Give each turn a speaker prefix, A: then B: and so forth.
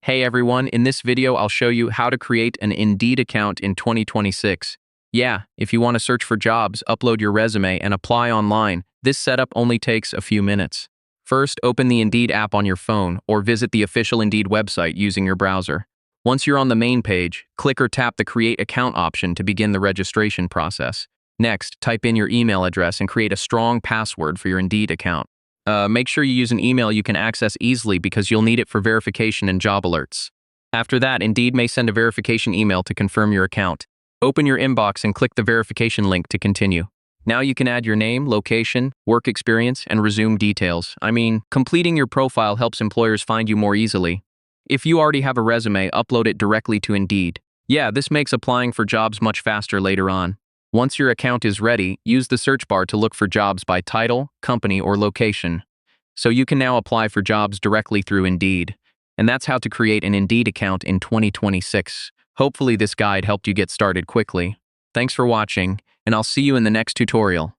A: Hey everyone, in this video I'll show you how to create an Indeed account in 2026. Yeah, if you want to search for jobs, upload your resume, and apply online, this setup only takes a few minutes. First, open the Indeed app on your phone or visit the official Indeed website using your browser. Once you're on the main page, click or tap the Create Account option to begin the registration process. Next, type in your email address and create a strong password for your Indeed account. Make sure you use an email you can access easily because you'll need it for verification and job alerts. After that, Indeed may send a verification email to confirm your account. Open your inbox and click the verification link to continue. Now you can add your name, location, work experience, and resume details. Completing your profile helps employers find you more easily. If you already have a resume, upload it directly to Indeed. Yeah, this makes applying for jobs much faster later on. Once your account is ready, use the search bar to look for jobs by title, company, or location. So you can now apply for jobs directly through Indeed. And that's how to create an Indeed account in 2026. Hopefully this guide helped you get started quickly. Thanks for watching, and I'll see you in the next tutorial.